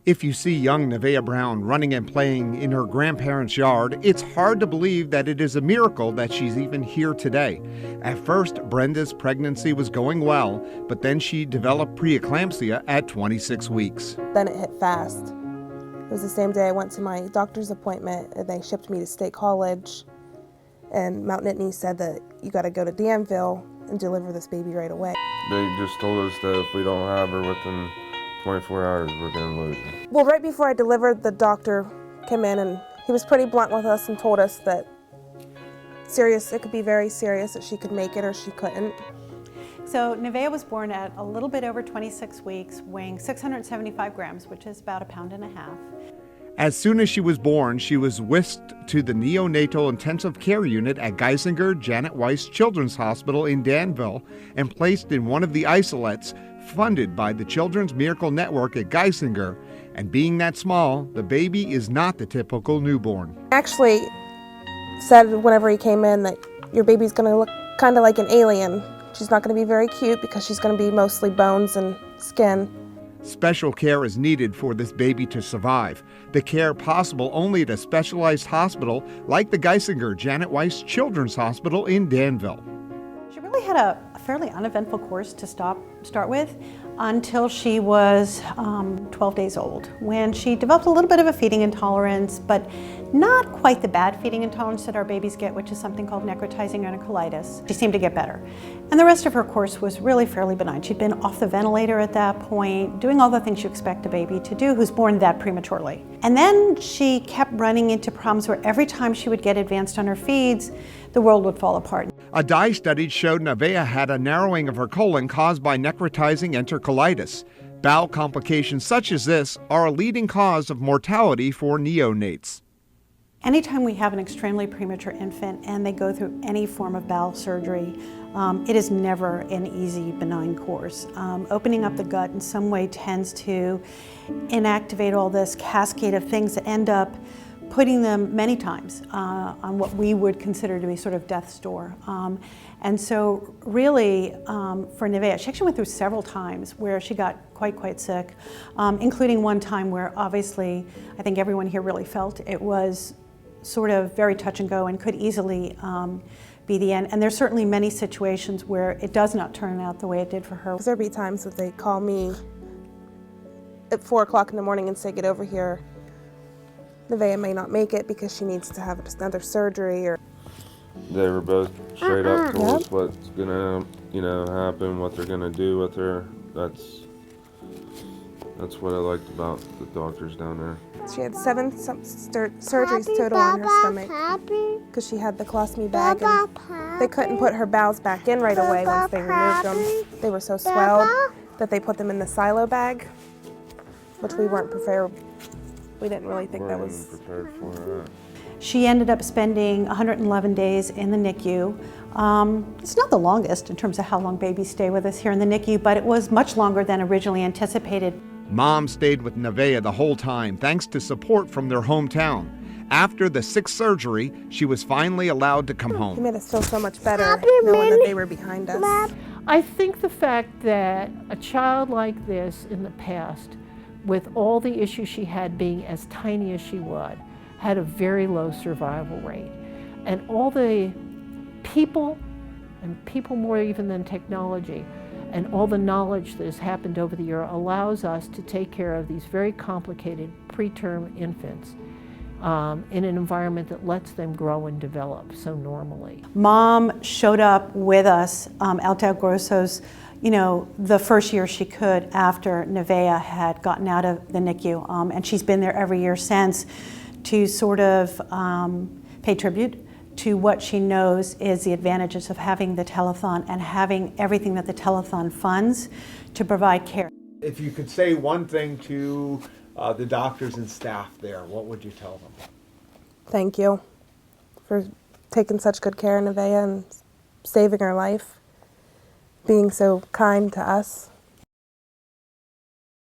If you see young Nevaeh Brown running and playing in her grandparents' yard, it's hard to believe that it is a miracle that she's even here today. At first, Brenda's pregnancy was going well, but then she developed preeclampsia at 26 weeks. Then it hit fast. It was the same day I went to my doctor's appointment, and they shipped me to State College. And Mount Nittany said that you got to go to Danville and deliver this baby right away. They just told us that if we don't have her within 24 hours, we're going to lose her. Well, right before I delivered, the doctor came in and he was pretty blunt with us and told us that it could be very serious, that she could make it or she couldn't. So Nevaeh was born at a little bit over 26 weeks, weighing 675 grams, which is about 1.5 pounds. As soon as she was born, she was whisked to the neonatal intensive care unit at Geisinger Janet Weiss Children's Hospital in Danville and placed in one of the isolates funded by the Children's Miracle Network at Geisinger. And being that small, the baby is not the typical newborn. Actually said whenever he came in that your baby's going to look kind of like an alien. She's not going to be very cute because she's going to be mostly bones and skin. Special care is needed for this baby to survive. The care possible only at a specialized hospital like the Geisinger Janet Weiss Children's Hospital in Danville. She really had a fairly uneventful course to start with until she was 12 days old, when she developed a little bit of a feeding intolerance, but not quite the bad feeding intolerance that our babies get, which is something called necrotizing enterocolitis. She seemed to get better. And the rest of her course was really fairly benign. She'd been off the ventilator at that point, doing all the things you expect a baby to do who's born that prematurely. And then she kept running into problems where every time she would get advanced on her feeds, the world would fall apart. A dye study showed Nevaeh had a narrowing of her colon caused by necrotizing enterocolitis. Bowel complications such as this are a leading cause of mortality for neonates. Anytime we have an extremely premature infant and they go through any form of bowel surgery, it is never an easy, benign course. Opening up the gut in some way tends to inactivate all this cascade of things that end up putting them many times on what we would consider to be sort of death's door. And so really, for Nevaeh, she actually went through several times where she got quite sick, including one time where obviously I think everyone here really felt it was sort of very touch and go and could easily be the end. And there's certainly many situations where it does not turn out the way it did for her. There'll be times that they call me at 4 o'clock in the morning and say, get over here. Nevaeh may not make it because she needs to have another surgery. Or they were both straight up told us what's gonna, happen, what they're gonna do with her. That's what I liked about the doctors down there. She had 7 surgeries total on her stomach because she had the colostomy bag, and they couldn't put her bowels back in right away once they removed them. They were so swelled that they put them in the silo bag, which we weren't prepared. We didn't really think that was prepared for that. She ended up spending 111 days in the NICU. It's not the longest in terms of how long babies stay with us here in the NICU, but it was much longer than originally anticipated. Mom stayed with Nevaeh the whole time thanks to support from their hometown. After the 6th surgery, she was finally allowed to come home. It made us feel so much better knowing that they were behind us. I think the fact that a child like this in the past, with all the issues she had being as tiny as she was, had a very low survival rate. And all the people, and people more even than technology, and all the knowledge that has happened over the year allows us to take care of these very complicated preterm infants in an environment that lets them grow and develop so normally. Mom showed up with us out to El Grosso's, the first year she could after Nevaeh had gotten out of the NICU. And she's been there every year since to sort of pay tribute to what she knows is the advantages of having the telethon and having everything that the telethon funds to provide care. If you could say one thing to the doctors and staff there, what would you tell them? Thank you for taking such good care of Nevaeh and saving her life, being so kind to us.